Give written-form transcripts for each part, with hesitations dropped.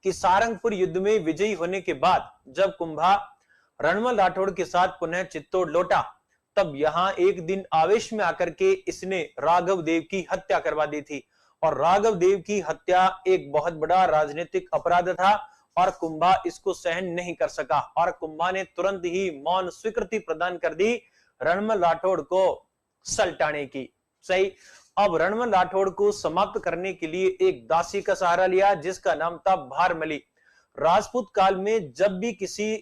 कि सारंगपुर युद्ध में विजयी होने के बाद जब कुंभा रणमल राठौड़ के साथ पुनः चित्तौड़ लौटा, तब यहां एक दिन आवेश में आकर के इसने राघव देव की हत्या करवा दी थी। और राघव देव की हत्या एक बहुत बड़ा राजनीतिक अपराध था और कुंभा इसको सहन नहीं कर सका और कुंभा ने तुरंत ही मौन स्वीकृति प्रदान कर दी रणमल राठौड़ को सल्टाने की। सही। अब रणमल राठौड़ को समाप्त करने के लिए एक दासी का सहारा लिया जिसका नाम था भारमली। राजपूत काल में जब भी किसी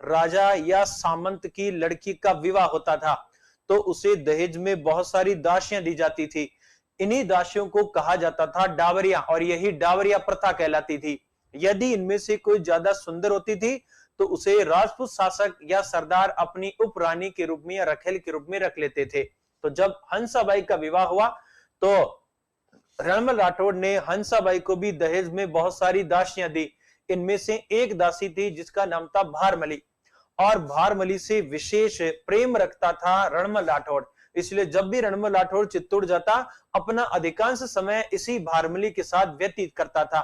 राजा या सामंत की लड़की का विवाह होता था तो उसे दहेज में बहुत सारी दासियां दी जाती थी। इन्हीं दासियों को कहा जाता था डावरिया और यही डावरिया प्रथा कहलाती थी। यदि इनमें से कोई ज्यादा सुंदर होती थी तो उसे राजपूत शासक या सरदार अपनी उपरानी के रूप में या रखेल के रूप में रख लेते थे। तो जब हंसाबाई का विवाह हुआ तो रणमल राठौड़ ने हंसाबाई को भी दहेज में बहुत सारी दासियां दी। इनमें से एक दासी थी जिसका नाम था भारमली और भारमली से विशेष प्रेम रखता था रणमल राठौड़। इसलिए जब भी रणमल राठौड़ चित्तौड़ जाता अपना अधिकांश समय इसी भारमली के साथ व्यतीत करता था।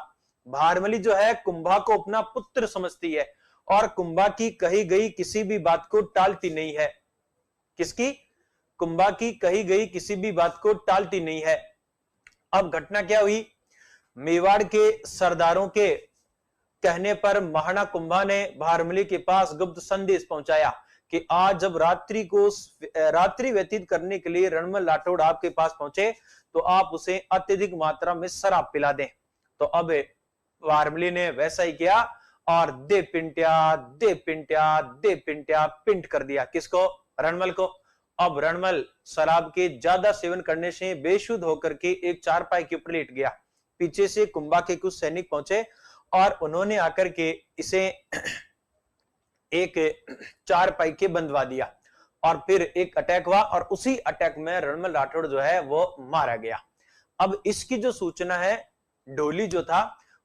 भारमली जो है कुंभा को अपना पुत्र समझती है और कुंभा की कही गई किसी भी बात को टालती नहीं है। किसकी? कुंभा की कही गई किसी भी बात को टालती नहीं है। अब घटना क्या हुई? मेवाड़ के सरदारों के कहने पर महाराणा कुंभा ने भारमली के पास गुप्त संदेश पहुंचाया कि आज जब रात्रि व्यतीत करने के लिए रणमल राठौड़ आपके पास पहुंचे तो आप उसे अत्यधिक मात्रा में शराब पिला दें। तो अब भारमली ने वैसा ही किया और दे पिंट्या पिंट कर दिया। किसको? रणमल को। अब रणमल शराब के ज्यादा सेवन करने से बेशुद्ध होकर के एक चारपाई के ऊपर लेट गया। पीछे से कुंभा के कुछ सैनिक पहुंचे और उन्होंने आकर के इसे एक चारपाई के बंधवा दिया और फिर एक अटैक हुआ और उसी अटैक में रणमल राठौड़ जो है वो मारा गया। अब इसकी जो सूचना है ढोली जो था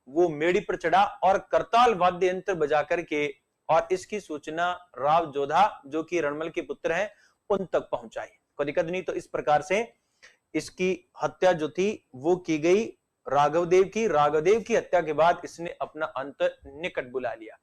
वो मेड़ी पर चढ़ा और करताल वाद्य यंत्र बजा करके और इसकी सूचना राव जोधा जो कि रणमल के पुत्र हैं उन तक पहुंचाई। कोई दिक्कत नहीं। तो इस प्रकार से इसकी हत्या जो थी वो की गई राघवदेव की हत्या के बाद इसने अपना अंत निकट बुला लिया।